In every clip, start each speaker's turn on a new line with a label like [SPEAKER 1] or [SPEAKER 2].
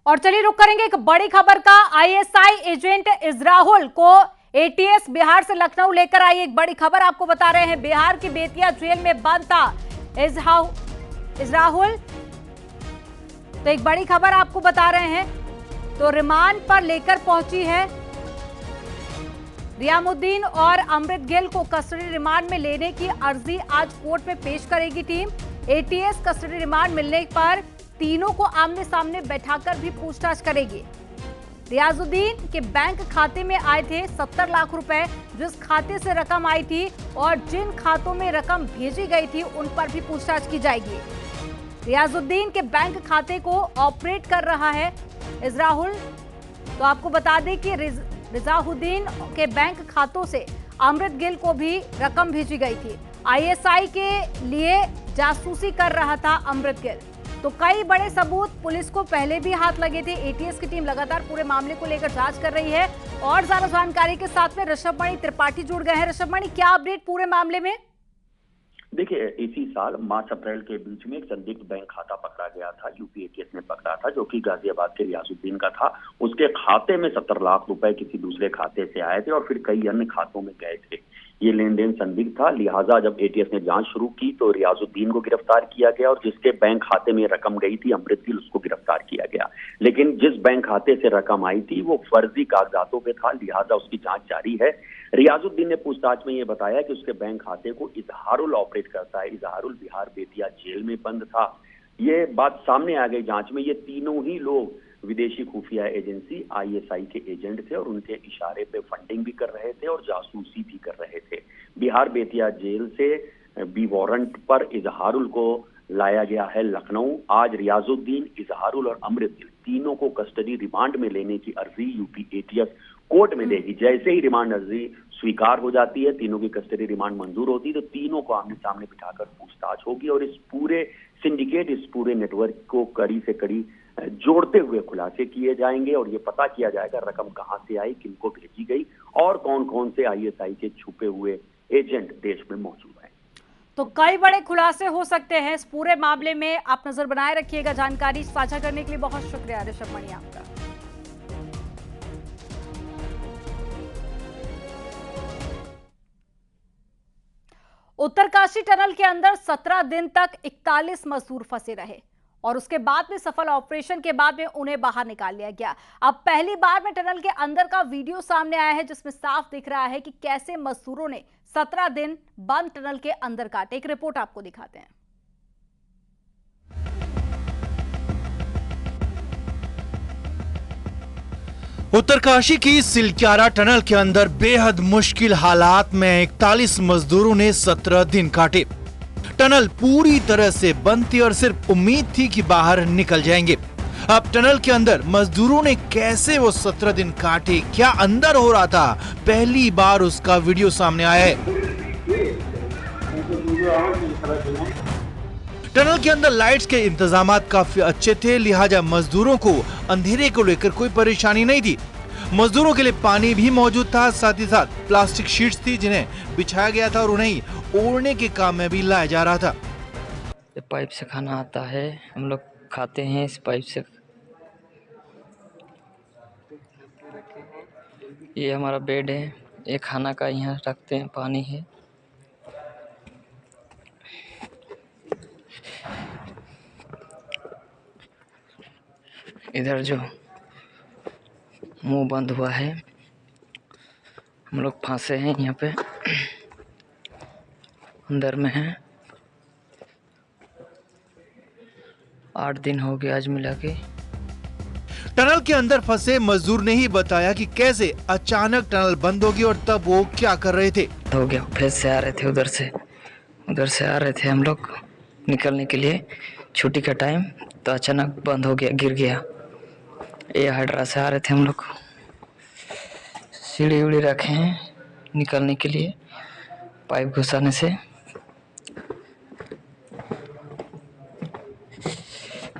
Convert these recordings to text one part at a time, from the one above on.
[SPEAKER 1] और चलिए रुक करेंगे एक बड़ी खबर का। आईएसआई एजेंट इजराहुल को एटीएस बिहार से लखनऊ लेकर आई। एक बड़ी खबर आपको बता रहे हैं। बिहार की बेतिया जेल में बंद था इजराहुल। तो एक बड़ी खबर आपको बता रहे हैं। तो रिमांड पर लेकर पहुंची है रियाजुद्दीन और अमृत गिल को कस्टडी रिमांड में लेने की अर्जी आज कोर्ट में पेश करेगी टीम। एटीएस कस्टडी रिमांड मिलने पर तीनों को आमने सामने बैठाकर भी पूछताछ करेगी। रियाजुद्दीन के बैंक खाते में आए थे 70 लाख रुपए। जिस खाते से रकम आई थी और जिन खातों में रकम भेजी गई थी उन पर भी पूछताछ की जाएगी। रियाजुद्दीन के बैंक खाते को ऑपरेट कर रहा है इजराहुल। तो आपको बता दें कि रियाजुद्दीन के बैंक खातों से अमृत गिल को भी रकम भेजी गई थी। आईएसआई के लिए जासूसी कर रहा था अमृत गिल। तो कई बड़े सबूत पुलिस को पहले भी हाथ लगे थे। एटीएस की टीम लगातार पूरे मामले को लेकर जांच कर रही है। और ज्यादा जानकारी के साथ में ऋषभमणि त्रिपाठी जुड़ गए हैं। ऋषभमणि, क्या अपडेट पूरे मामले में?
[SPEAKER 2] देखिए, इसी साल मार्च अप्रैल के बीच में एक संदिग्ध बैंक खाता पकड़ा गया था। यूपी एटीएस ने पकड़ा था, जो कि गाजियाबाद के रियाजुद्दीन का था। उसके खाते में 70 लाख रुपए किसी दूसरे खाते से आए थे और फिर कई अन्य खातों में गए थे। ये लेन देन संदिग्ध था। लिहाजा जब एटीएस ने जांच शुरू की तो रियाजुद्दीन को गिरफ्तार किया गया और जिसके बैंक खाते में रकम गई थी अमृत गिल, उसको गिरफ्तार किया गया। लेकिन जिस बैंक खाते से रकम आई थी वो फर्जी कागजातों पे था, लिहाजा उसकी जांच जारी है। रियाजुद्दीन ने पूछताछ में ये बताया कि उसके बैंक खाते को इजहारुल ऑपरेट करता है। इजहारुल बिहार बेतिया जेल में बंद था। ये बात सामने आ गई जांच में। ये तीनों ही लोग विदेशी खुफिया एजेंसी आईएसआई के एजेंट थे और उनके इशारे पे फंडिंग भी कर रहे थे और जासूसी भी कर रहे थे। बिहार बेतिया जेल से बी वारंट पर इजहारुल को लाया गया है लखनऊ। आज रियाजुद्दीन, इजहारुल और अमृत गिल तीनों को कस्टडी रिमांड में लेने की अर्जी यूपी एटीएस कोर्ट में देगी। जैसे ही रिमांड अर्जी स्वीकार हो जाती है, तीनों की कस्टडी रिमांड मंजूर होती है, तो तीनों को आमने सामने बिठाकर पूछताछ होगी और इस पूरे सिंडिकेट, इस पूरे नेटवर्क को कड़ी से कड़ी जोड़ते हुए खुलासे किए जाएंगे और ये पता किया जाएगा रकम कहां से आई, किनको भेजी गई और कौन कौन से आईएसआई के छुपे हुए एजेंट देश में मौजूद हैं।
[SPEAKER 1] तो कई बड़े खुलासे हो सकते हैं इस पूरे मामले में। आप नजर बनाए रखिएगा। जानकारी साझा करने के लिए बहुत शुक्रिया ऋषभमणि आपका। उत्तरकाशी टनल के अंदर 17 दिन तक 41 मजदूर फंसे रहे और उसके बाद में सफल ऑपरेशन के बाद में उन्हें बाहर निकाल लिया गया। अब पहली बार में टनल के अंदर का वीडियो सामने आया है, जिसमें साफ दिख रहा है कि कैसे मजदूरों ने 17 दिन बंद टनल के अंदर काटे। एक रिपोर्ट आपको दिखाते हैं।
[SPEAKER 3] उत्तरकाशी की सिलक्यारा टनल के अंदर बेहद मुश्किल हालात में 41 मजदूरों ने 17 दिन काटे। टनल पूरी तरह से बंद थी और सिर्फ उम्मीद थी कि बाहर निकल जाएंगे। अब टनल के अंदर मजदूरों ने कैसे वो 17 दिन काटे, क्या अंदर हो रहा था, पहली बार उसका वीडियो सामने आया है। टनल के अंदर लाइट्स के इंतजामात काफी अच्छे थे, लिहाजा मजदूरों को अंधेरे को लेकर कोई परेशानी नहीं थी। मजदूरों के लिए पानी भी मौजूद था, साथ ही साथ प्लास्टिक शीट्स थी जिन्हें बिछाया गया था और उन्हें ओढ़ने के काम में भी लाया जा रहा था।
[SPEAKER 4] पाइप से खाना आता है, हम लोग खाते हैं इस पाइप से। ये हमारा बेड है, ये खाना का यहाँ रखते हैं, पानी है। इधर जो मुंह बंद हुआ है, हम लोग फंसे हैं यहाँ पे, अंदर में हैं। 8 दिन हो गए आज मिला के।
[SPEAKER 3] टनल के अंदर फंसे मजदूर ने ही बताया कि कैसे अचानक टनल बंद होगी और तब वो क्या कर रहे थे।
[SPEAKER 4] हो गया, फिर से आ रहे थे, उधर से आ रहे थे हम लोग निकलने के लिए छुट्टी का टाइम, तो अचानक बंद हो गया, गिर गया। ये हाइड्रा से आ रहे थे हम लोग, सीढ़ी उड़ी रखे हैं निकलने के लिए पाइप घुसाने से।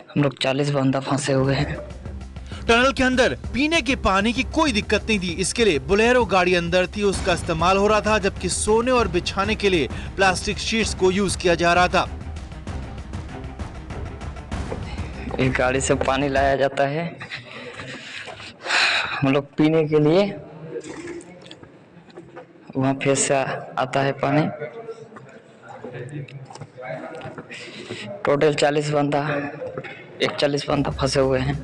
[SPEAKER 4] हम लोग 40 बंदा फंसे हुए हैं।
[SPEAKER 3] टनल के अंदर पीने के पानी की कोई दिक्कत नहीं थी, इसके लिए बोलेरो गाड़ी अंदर थी, उसका इस्तेमाल हो रहा था, जबकि सोने और बिछाने के लिए प्लास्टिक शीट्स को यूज किया जा रहा था।
[SPEAKER 4] एक गाड़ी से पानी लाया जाता है, हम लोग पीने के लिए वहाँ फेस से आता है पानी। टोटल 40 बंदा फंसे हुए हैं।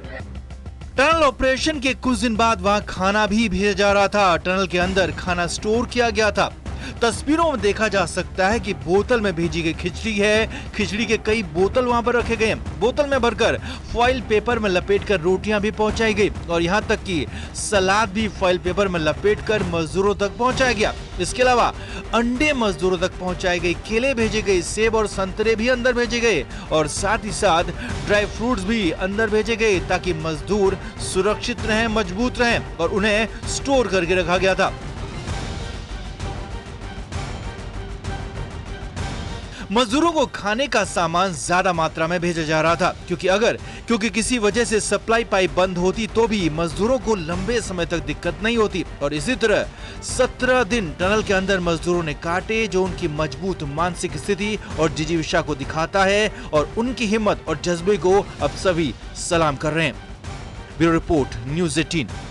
[SPEAKER 3] टनल ऑपरेशन के कुछ दिन बाद वहां खाना भी भेजा जा रहा था। टनल के अंदर खाना स्टोर किया गया था। तस्वीरों में देखा जा सकता है कि बोतल में भेजी गई खिचड़ी है। खिचड़ी के कई बोतल वहां पर रखे गए हैं। बोतल में भरकर फॉइल पेपर में लपेटकर रोटियां भी पहुंचाई गई और यहां तक कि सलाद भी फॉइल पेपर में लपेटकर मजदूरों तक पहुंचाया गया। इसके अलावा अंडे मजदूरों तक पहुंचाए गए, केले भेजे गए, सेब और संतरे भी अंदर भेजे गए और साथ ही साथ ड्राई फ्रूट्स भी अंदर भेजे गए ताकि मजदूर सुरक्षित रहें, मजबूत रहें और उन्हें स्टोर करके रखा गया था। मजदूरों को खाने का सामान ज्यादा मात्रा में भेजा जा रहा था क्योंकि किसी वजह से सप्लाई पाइप बंद होती तो भी मजदूरों को लंबे समय तक दिक्कत नहीं होती। और इसी तरह 17 दिन टनल के अंदर मजदूरों ने काटे, जो उनकी मजबूत मानसिक स्थिति और जिजीविषा को दिखाता है और उनकी हिम्मत और जज्बे को अब सभी सलाम कर रहे हैं। Bureau report, news 18।